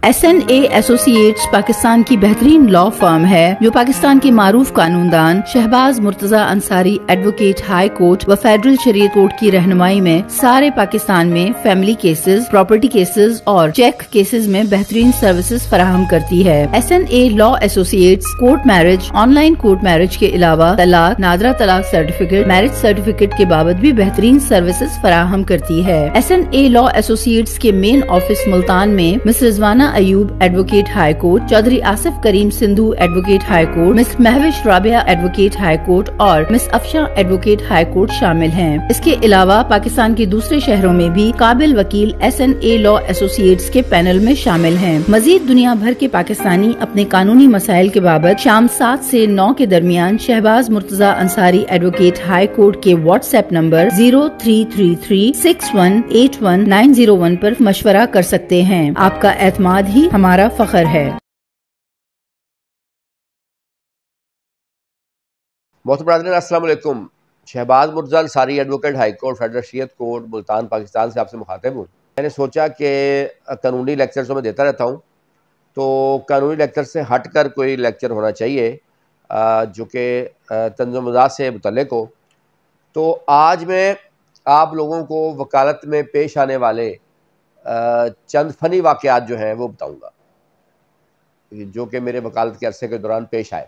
SNA associates Pakistan की बेहतरीन law firm है जो पाकिस्तान के मारूफ कानूनदान Shahbaz Murtaza Ansari advocate high court व फेडरल शरीयत कोर्ट की रहनुमाई में सारे पाकिस्तान में फैमिली केसेस, प्रॉपर्टी केसेस और चेक केसेस में बेहतरीन सर्विसेज फराहम करती है। SNA law associates court marriage, online court marriage के अलावा तलाक, नादरा तलाक सर्टिफिकेट, मैरिज सर्टिफिकेट के बाबत भी बेहतरीन सर्विसेज फराहम करती है। SNA लॉ एसोसिएट्स के मेन ऑफिस मुल्तान में miss Rizwana Ayub advocate high court, Chaudhry Asif Karim Sindhu advocate high court, miss Mahwish Rabia advocate high court और miss Afsha advocate high court शामिल हैं। इसके अलावा पाकिस्तान के दूसरे शहरों में भी काबिल वकील SNA लॉ एसोसिएट्स के पैनल में शामिल हैं। मजीद दुनिया भर के पाकिस्तानी अपने कानूनी मसाइल के बाबत शाम 7 से 9 के दरमियान Shahbaz Murtaza Ansari advocate high court के व्हाट्सएप नंबर 0333618191 पर मशवरा कर सकते हैं। आपका एतमाद ही हमारा फख्र है। मोहतरम नाज़रीन, अस्सलाम वालेकुम। Shahbaz Murtaza Ansari advocate high court federal शरीयत कोर्ट मुल्तान पाकिस्तान से आपसे मुखातिब हूँ। मैंने सोचा कि कानूनी लेक्चर तो मैं देता रहता हूँ, तो कानूनी लेक्चर से हटकर कोई लेक्चर होना चाहिए जो कि तंज़ीम से मुतल्लिक़ हो। तो आज मैं आप लोगों को वकालत में पेश आने वाले चंद फ़नी वाक़यात जो हैं वो बताऊँगा, जो कि मेरे वकालत के अरसे के दौरान पेश आए।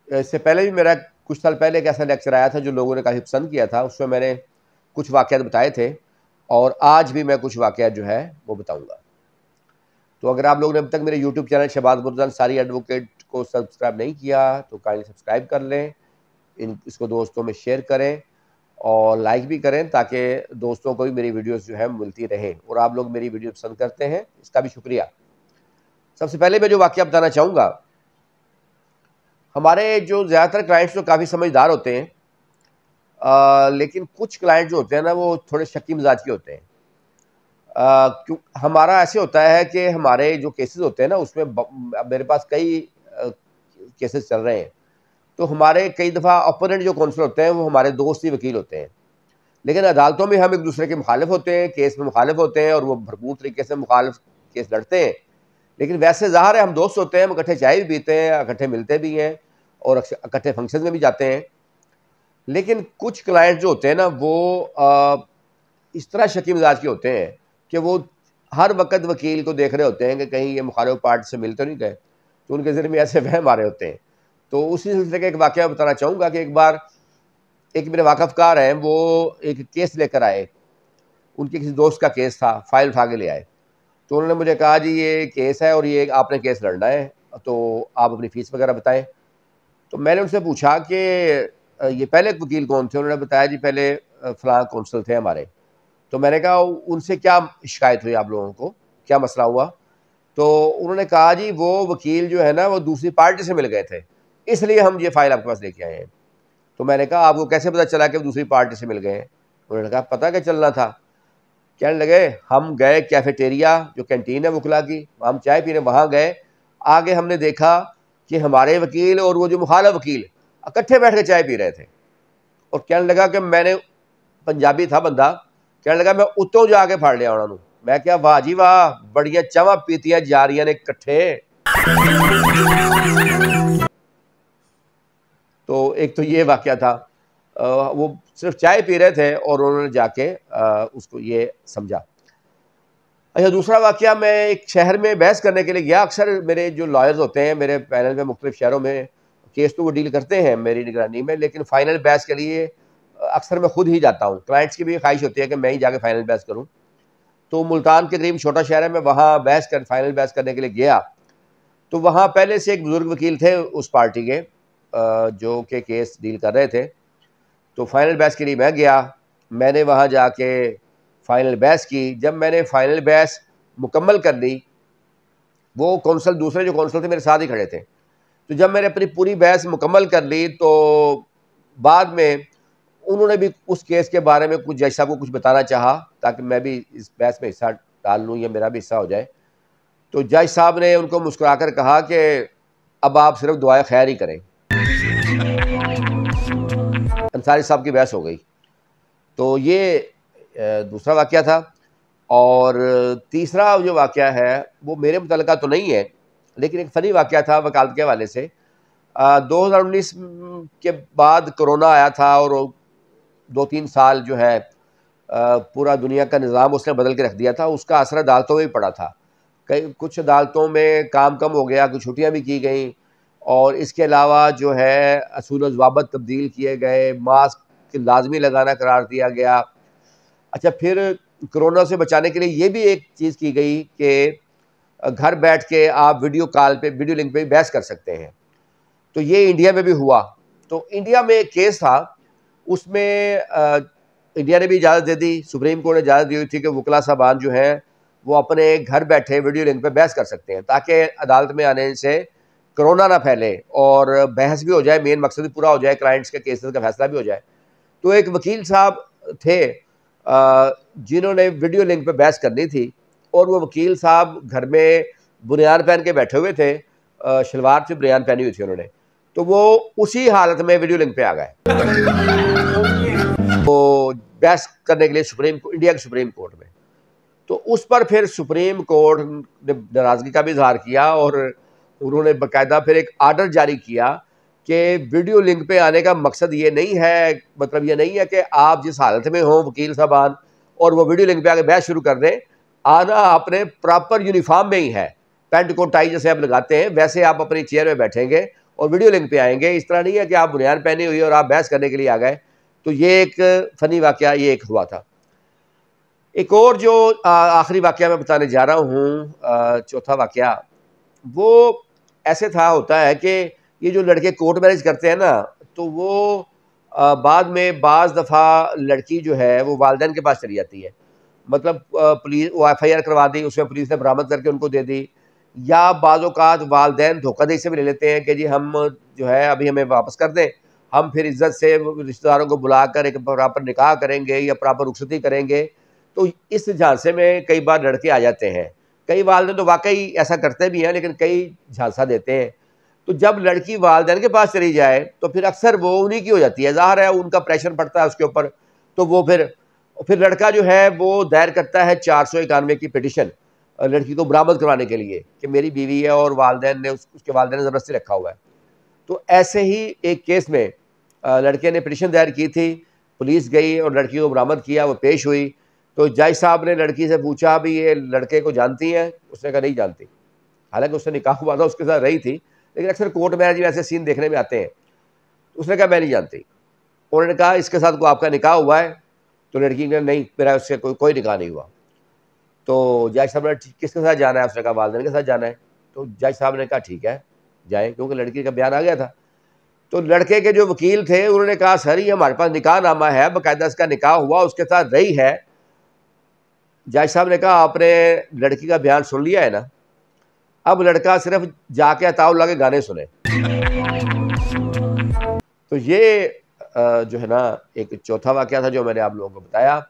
इससे पहले भी मेरा कुछ साल पहले एक ऐसा लेक्चर आया था जो लोगों ने काफ़ी पसंद किया था। उसमें मैंने कुछ वाक़यात बताए थे और आज भी मैं कुछ वाक़यात जो है वो बताऊँगा। तो अगर आप लोगों ने अब तक मेरे YouTube channel Shahbaz Murtaza Ansari advocate को सब्सक्राइब नहीं किया तो काइंडली सब्सक्राइब कर लें, इसको दोस्तों में शेयर करें और लाइक भी करें ताकि दोस्तों को भी मेरी वीडियोस जो है मिलती रहे। और आप लोग मेरी वीडियो पसंद करते हैं, इसका भी शुक्रिया। सबसे पहले मैं जो वाक़या बताना चाहूँगा, हमारे जो ज़्यादातर क्लाइंट्स तो काफ़ी समझदार होते हैं, लेकिन कुछ क्लाइंट जो होते हैं ना वो थोड़े शक्की मिजाज के होते हैं। क्यों हमारा ऐसे होता है कि हमारे जो केसेस होते हैं ना उसमें मेरे पास कई केसेस चल रहे हैं, तो हमारे कई दफ़ा अपोनेंट जो कौंसल होते हैं वो हमारे दोस्त ही वकील होते हैं। लेकिन अदालतों में हम एक दूसरे के मुखालिफ होते हैं, केस में मुखालिफ होते हैं और वो भरपूर तरीके से मुखालिफ केस लड़ते हैं। लेकिन वैसे ज़ाहिर है हम दोस्त होते हैं, हम इकट्ठे चाय भी पीते हैं, इकट्ठे मिलते भी हैं और इकट्ठे फंक्शन में भी जाते हैं। लेकिन कुछ क्लाइंट जो होते हैं ना वो इस तरह शकी मिजाज के होते हैं कि वो हर वक्त वकील को देख रहे होते हैं कि कहीं ये मुखालिफ पार्टी से मिल तो नहीं गए, तो उनके ज़हन में ऐसे वहम आ रहे होते हैं। तो उसी सिलसिले का एक वाक़या बताना चाहूँगा कि एक बार एक मेरे वाकफ़कार हैं, वो एक केस लेकर आए। उनके किसी दोस्त का केस था, फ़ाइल उठा के ले आए। तो उन्होंने मुझे कहा जी ये केस है और ये आपने केस लड़ना है, तो आप अपनी फ़ीस वगैरह बताएं। तो मैंने उनसे पूछा कि ये पहले वकील कौन थे? उन्होंने बताया जी पहले फ़लाँ कौंसल थे हमारे। तो मैंने कहा उनसे क्या शिकायत हुई आप लोगों को, क्या मसला हुआ? तो उन्होंने कहा जी वो वकील जो है ना वो दूसरी पार्टी से मिल गए थे, इसलिए हम ये फ़ाइल आपके पास लेके आए हैं। तो मैंने कहा आपको कैसे पता चला कि वो दूसरी पार्टी से मिल गए हैं? उन्होंने कहा पता क्या चलना था। कहने लगे हम गए कैफेटेरिया, जो कैंटीन है वकला की, हम चाय पीने वहाँ गए। आगे हमने देखा कि हमारे वकील और वो जो मुखालिफ वकील इकट्ठे बैठ के चाय पी रहे थे। और कहने लगा कि मैंने, पंजाबी था बंदा, कहने लगा मैं उत्तों जाके फाड़ लिया उन्होंने। मैं क्या वाह जी वाह, बड़िया चावां पीतियां जा रही ने इकट्ठे। तो एक तो ये वाक़या था, वो सिर्फ चाय पी रहे थे और उन्होंने जाके उसको ये समझा। अच्छा, दूसरा वाक़या, मैं एक शहर में बहस करने के लिए गया। अक्सर मेरे जो लॉयर्स होते हैं मेरे पैनल में मुख्तलिफ शहरों में केस तो वो डील करते हैं मेरी निगरानी में, लेकिन फ़ाइनल बहस के लिए अक्सर मैं खुद ही जाता हूँ। क्लाइंट्स की भी ख्वाहिश होती है कि मैं ही जाके फ़ाइनल बहस करूँ। तो मुल्तान के करीब छोटा शहर है, मैं वहाँ फ़ाइनल बहस करने के लिए गया। तो वहाँ पहले से एक बुज़ुर्ग वकील थे उस पार्टी के जो कि केस डील कर रहे थे। तो फ़ाइनल बहस के लिए मैं गया, मैंने वहाँ जाके फ़ाइनल बहस की। जब मैंने फ़ाइनल बहस मुकम्मल कर ली, वो कौंसल, दूसरे जो कौंसल थे मेरे साथ ही खड़े थे। तो जब मैंने अपनी पूरी बहस मुकम्मल कर ली तो बाद में उन्होंने भी उस केस के बारे में कुछ जज साहब को कुछ बताना चाहा ताकि मैं भी इस बहस में हिस्सा डाल लूँ या मेरा भी हिस्सा हो जाए। तो जज साहब ने उनको मुस्कुराकर कहा कि अब आप सिर्फ दुआए खैर ही करें। अंसारी साहब की बहस हो गई। तो ये दूसरा वाक़या था। और तीसरा जो वाक़या है वो मेरे मुतल्लिक़ा तो नहीं है, लेकिन एक फ़नी वाक़या था वकालत के हवाले से। 2019 के बाद कोरोना आया था और 2-3 साल जो है पूरा दुनिया का निज़ाम उसने बदल के रख दिया था। उसका असर अदालतों में भी पड़ा था। कई कुछ अदालतों में काम कम हो गया, कुछ छुट्टियाँ भी की गई और इसके अलावा जो है असूल व ज़वाबित तब्दील किए गए, मास्क लाज़मी लगाना करार दिया गया। अच्छा, फिर कोरोना से बचाने के लिए ये भी एक चीज़ की गई कि घर बैठ के आप वीडियो कॉल पे, वीडियो लिंक पे बहस कर सकते हैं। तो ये इंडिया में भी हुआ। तो इंडिया में एक केस था, उसमें इंडिया ने भी इजाज़त दे दी, सुप्रीम कोर्ट ने इजाज़त दी हुई थी कि वकला साहबान जो हैं वो अपने घर बैठे वीडियो लिंक पे बहस कर सकते हैं, ताकि अदालत में आने से कोरोना ना फैले और बहस भी हो जाए, मेन मकसद भी पूरा हो जाए, क्लाइंट्स के केसेस का फैसला भी हो जाए। तो एक वकील साहब थे जिन्होंने वीडियो लिंक पे बहस करनी थी और वो वकील साहब घर में बुनियान पहन के बैठे हुए थे, शलवार से बुनियान पहनी हुई थी उन्होंने। तो वो उसी हालत में वीडियो लिंक पे आ गए तो बहस करने के लिए इंडिया के सुप्रीम कोर्ट में। तो उस पर फिर सुप्रीम कोर्ट ने नाराज़गी का भी इजहार किया और उन्होंने बाकायदा फिर एक आर्डर जारी किया कि वीडियो लिंक पे आने का मकसद ये नहीं है, मतलब ये नहीं है कि आप जिस हालत में हो वकील साहबान और वो वीडियो लिंक पे आके बहस शुरू कर दें। आना आपने प्रॉपर यूनिफॉर्म में ही है, पैंट कोट टाई जैसे आप लगाते हैं वैसे आप अपनी चेयर में बैठेंगे और वीडियो लिंक पे आएंगे। इस तरह नहीं है कि आप बुनियान पहनी हुई और आप बहस करने के लिए आ गए। तो ये एक फ़नी वाक़या ये एक हुआ था। एक और जो आखिरी वाक़या मैं बताने जा रहा हूँ, चौथा वाक़या, वो ऐसे था होता है कि ये जो लड़के कोर्ट मैरिज करते हैं ना, तो वो बाद में बाज़ दफ़ा लड़की जो है वो वालिदैन के पास चली जाती है। मतलब पुलिस वो FIR करवा दी, उसमें पुलिस ने बरामद करके उनको दे दी, या बाज़ औक़ात वालिदैन धोखाधड़ी से भी ले लेते हैं कि जी हम जो है अभी हमें वापस कर दें, हम फिर इज़्ज़त से रिश्तेदारों को बुलाकर एक प्रॉपर निकाह करेंगे या प्रॉपर रुख़सती करेंगे। तो इस झांसे में कई बार लड़के आ जाते हैं। कई वालिदैन तो वाक़ई ऐसा करते भी हैं, लेकिन कई झांसा देते हैं। तो जब लड़की वालिदैन के पास चली जाए तो फिर अक्सर वो उन्हीं की हो जाती है, ज़ाहिर है उनका प्रेशर पड़ता है उसके ऊपर। तो वो फिर लड़का जो है वो दायर करता है 491 की पिटीशन लड़की को बरामद करवाने के लिए कि मेरी बीवी है और वालिदैन ने उसके वालिदैन ने ज़बरदस्ती रखा हुआ है। तो ऐसे ही एक केस में लड़के ने पिटीशन दायर की थी, पुलिस गई और लड़की को बरामद किया, वो पेश हुई। तो जज साहब ने लड़की से पूछा भी ये लड़के को जानती हैं? उसने कहा नहीं जानती। हालांकि उससे निकाह हुआ था, उसके साथ रही थी, लेकिन अक्सर कोर्ट मैरिज में ऐसे सीन देखने में आते हैं। उसने कहा मैं नहीं जानती। उन्होंने कहा इसके साथ कोई आपका निकाह हुआ है? तो लड़की ने नहीं, मेरा उससे कोई निकाह नहीं हुआ। तो जज साहब ने किसके साथ जाना है? उसने कहा वालिदैन के साथ जाना है। तो जज साहब ने कहा ठीक है जाए, क्योंकि लड़की का बयान आ गया था। तो लड़के के जो वकील थे उन्होंने कहा सर ये हमारे पास निकाह नामा है, बाकायदा इसका निकाह हुआ, उसके साथ रही है। जज साहब ने कहा आपने लड़की का बयान सुन लिया है ना, अब लड़का सिर्फ जाके अताउल्लाह के गाने सुने। तो ये जो है ना एक चौथा वाक़या था जो मैंने आप लोगों को बताया,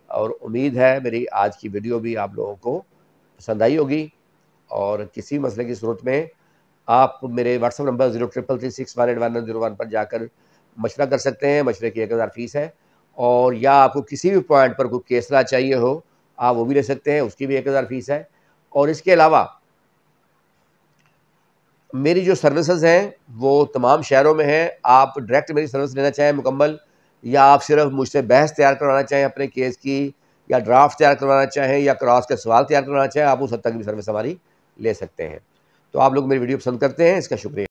और उम्मीद है मेरी आज की वीडियो भी आप लोगों को पसंद आई होगी। और किसी मसले की सूरत में आप मेरे व्हाट्सएप नंबर 0333618101 पर जाकर मशवरा कर सकते हैं। मशवरे की 1000 फ़ीस है। और या आपको किसी भी पॉइंट पर कोई केसला चाहिए हो आप वो भी ले सकते हैं, उसकी भी 1000 फ़ीस है। और इसके अलावा मेरी जो सर्विसेज हैं वो तमाम शहरों में हैं। आप डायरेक्ट मेरी सर्विस लेना चाहें मुकम्मल, या आप सिर्फ मुझसे बहस तैयार करवाना चाहें अपने केस की, या ड्राफ्ट तैयार करवाना चाहें, या क्रॉस के सवाल तैयार करवाना चाहें, आप उस हद तक भी सर्विस हमारी ले सकते हैं। तो आप लोग मेरी वीडियो पसंद करते हैं, इसका शुक्रिया।